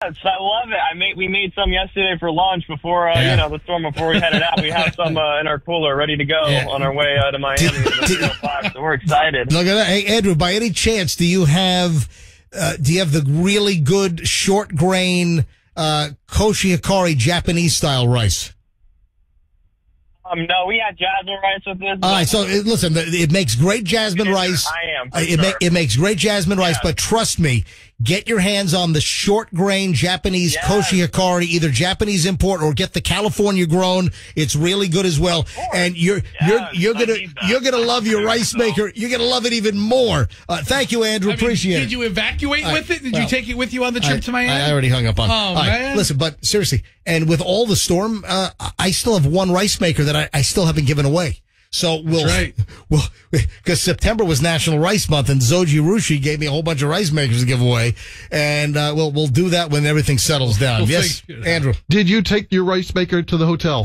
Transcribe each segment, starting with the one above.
I love it. We made some yesterday for lunch before the storm, before we headed out. We have some in our cooler ready to go on our way to Miami. So we're excited. Look at that. Hey, Andrew, by any chance, do you have the really good short grain koshi hikari Japanese style rice? No, we had jasmine rice with this. All right, so listen, it makes great jasmine rice. It makes great jasmine rice, but trust me, get your hands on the short grain Japanese koshi hikari, either Japanese import or get the California grown. It's really good as well. And you're gonna love your rice maker. You're gonna love it even more. Thank you, Andrew. Appreciate it. Did you evacuate with it? Did you take it with you on the trip to Miami? I already hung up on. Oh, man. Listen, but seriously, and with all the storm, I still have one rice maker that I still haven't given away. So because September was National Rice Month, and Zoji Rushi gave me a whole bunch of rice makers to give away, and we'll do that when everything settles down. Yes, Andrew. Did you take your rice maker to the hotel?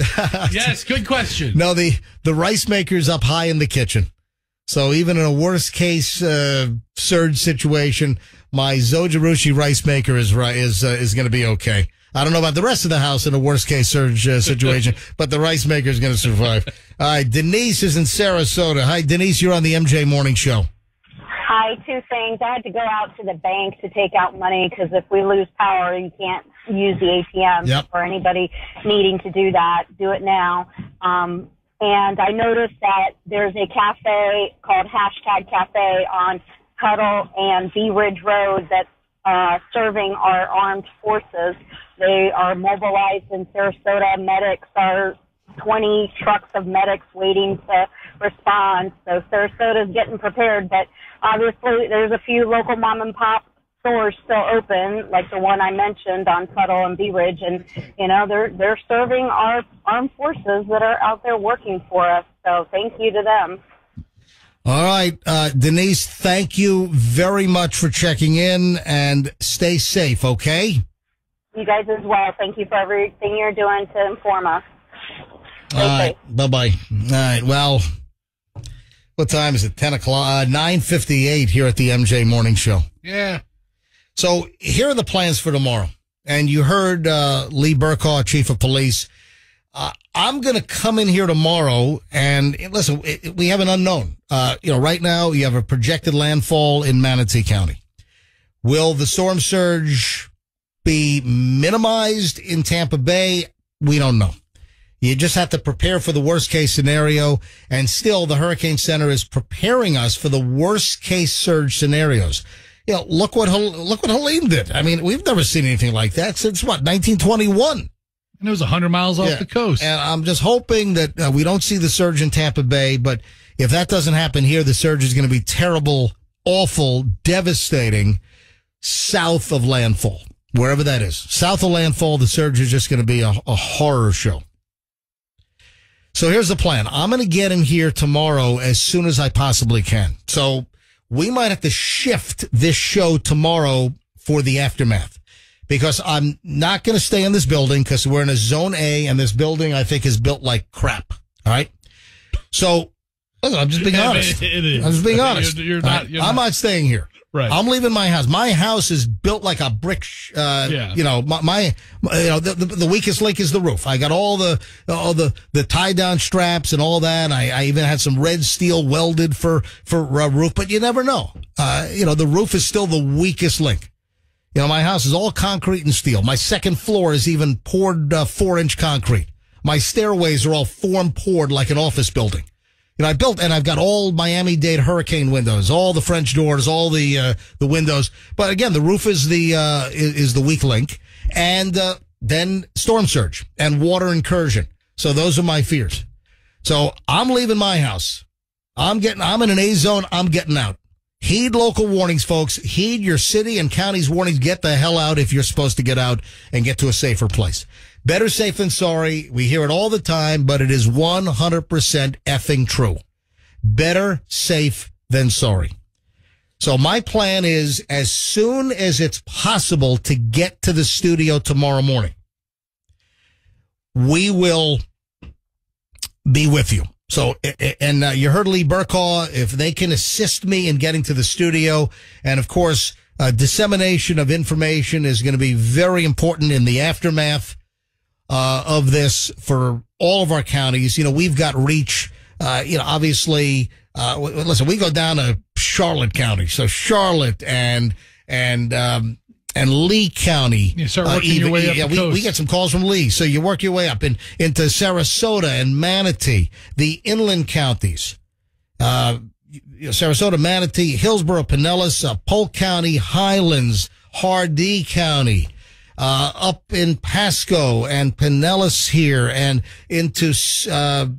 Yes, good question. No, the rice maker's up high in the kitchen. So even in a worst case surge situation, my Zojirushi rice maker is going to be okay. I don't know about the rest of the house in a worst case surge situation, but the rice maker is going to survive. All right, Denise is in Sarasota. Hi, Denise. You're on the MJ Morning Show. Hi, two things. I had to go out to the bank to take out money because if we lose power, you can't use the ATM. Yep. For anybody needing to do that, do it now. And I noticed that there's a cafe called #Cafe on Huddle and Bee Ridge Road that's serving our armed forces. They are mobilized in Sarasota. Medics are 20 trucks of medics waiting to respond. So Sarasota's getting prepared, but obviously there's a few local mom and pop stores still open, like the one I mentioned on Tuttle and Bee Ridge, and they're serving our armed forces that are out there working for us. So thank you to them. All right, Denise, thank you very much for checking in, and stay safe, okay? You guys as well. Thank you for everything you're doing to inform us. All right, bye-bye. All right, well, what time is it? 10 o'clock, 9:58 here at the MJ Morning Show. Yeah. So here are the plans for tomorrow. And you heard Lee Burkaw, Chief of Police. I'm going to come in here tomorrow, and listen, we have an unknown. Right now you have a projected landfall in Manatee County. Will the storm surge be minimized in Tampa Bay? We don't know. You just have to prepare for the worst case scenario, and still the Hurricane Center is preparing us for the worst case surge scenarios. Look what Helene did. I mean, we've never seen anything like that since 1921. And it was 100 miles off the coast. And I'm just hoping that we don't see the surge in Tampa Bay, but if that doesn't happen here, the surge is going to be terrible, awful, devastating south of landfall, wherever that is. South of landfall, the surge is just going to be a horror show. So here's the plan. I'm going to get in here tomorrow as soon as I possibly can. So we might have to shift this show tomorrow for the aftermath, because I'm not going to stay in this building because we're in a Zone A, and this building, I think, is built like crap. All right? So, listen, I'm just being honest. It is. I'm just being honest. I'm not staying here. Right. I'm leaving my house. My house is built like a brick. The weakest link is the roof. I got all the tie down straps and all that. I even had some red steel welded for roof, but you never know. The roof is still the weakest link. My house is all concrete and steel. My second floor is even poured 4-inch concrete. My stairways are all form poured like an office building. I built, and I've got all Miami-Dade hurricane windows, all the French doors, all the windows. But again, the roof is the weak link, and then storm surge and water incursion. So those are my fears. So I'm leaving my house. I'm in an A zone. I'm getting out. Heed local warnings, folks. Heed your city and county's warnings. Get the hell out if you're supposed to get out and get to a safer place. Better safe than sorry. We hear it all the time, but it is 100% effing true. Better safe than sorry. So my plan is, as soon as it's possible to get to the studio tomorrow morning, we will be with you. So, and you heard Lee Burkaw, if they can assist me in getting to the studio, and of course, dissemination of information is going to be very important in the aftermath of this for all of our counties. We've got reach. Obviously, listen, we go down to Charlotte County, so Charlotte and Lee County. You start working your way up the coast. We get some calls from Lee, so you work your way up into Sarasota and Manatee, the inland counties. Sarasota, Manatee, Hillsborough, Pinellas, Polk County, Highlands, Hardee County, up in Pasco and Pinellas here and into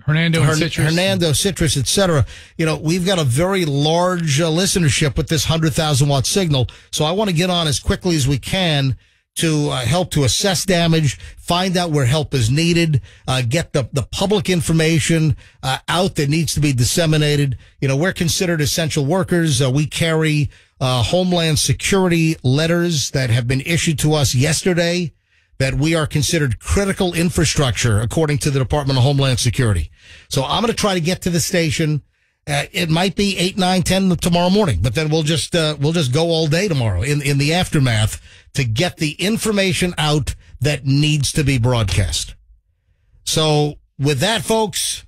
Hernando, Citrus, etc. We've got a very large listenership with this 100,000 watt signal. So I want to get on as quickly as we can to help to assess damage, find out where help is needed, get the public information out that needs to be disseminated. We're considered essential workers. We carry Homeland Security letters that have been issued to us yesterday that we are considered critical infrastructure according to the Department of Homeland Security. So I'm going to try to get to the station. It might be 8, 9, 10 tomorrow morning, but then we'll just go all day tomorrow in the aftermath to get the information out that needs to be broadcast. So with that, folks,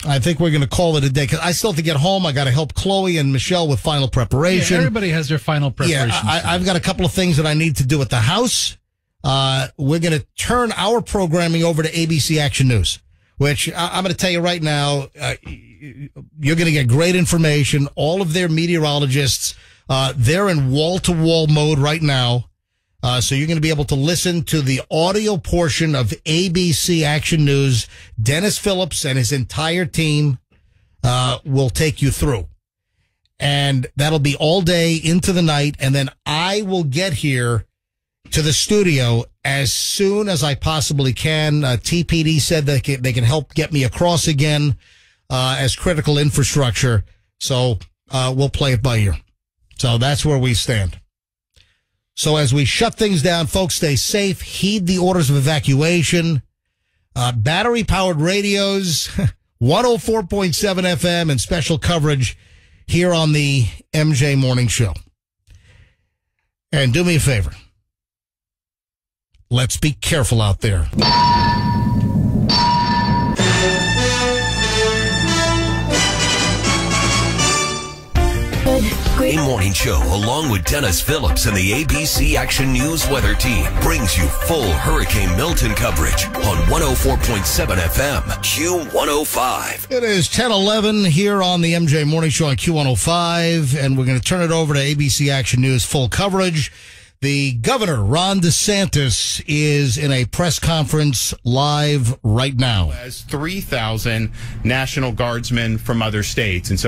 I think we're going to call it a day because I still have to get home. I got to help Chloe and Michelle with final preparation. Yeah, everybody has their final preparation. Yeah, I've got a couple of things that I need to do at the house. We're going to turn our programming over to ABC Action News, which I'm going to tell you right now, you're going to get great information. All of their meteorologists, they're in wall-to-wall mode right now. So you're going to be able to listen to the audio portion of ABC Action News. Dennis Phillips and his entire team will take you through. And that'll be all day into the night. And then I will get here to the studio as soon as I possibly can. TPD said that they can help get me across again as critical infrastructure. So we'll play it by ear. So that's where we stand. So as we shut things down, folks, stay safe. Heed the orders of evacuation. Battery-powered radios, 104.7 FM, and special coverage here on the MJ Morning Show. And do me a favor. Let's be careful out there. A morning show along with Dennis Phillips and the ABC Action News weather team brings you full Hurricane Milton coverage on 104.7 FM Q105. It is 10:11 here on the MJ Morning Show on Q105, and we're going to turn it over to ABC Action News full coverage. The governor, Ron DeSantis, is in a press conference live right now. As 3,000 National Guardsmen from other states. And so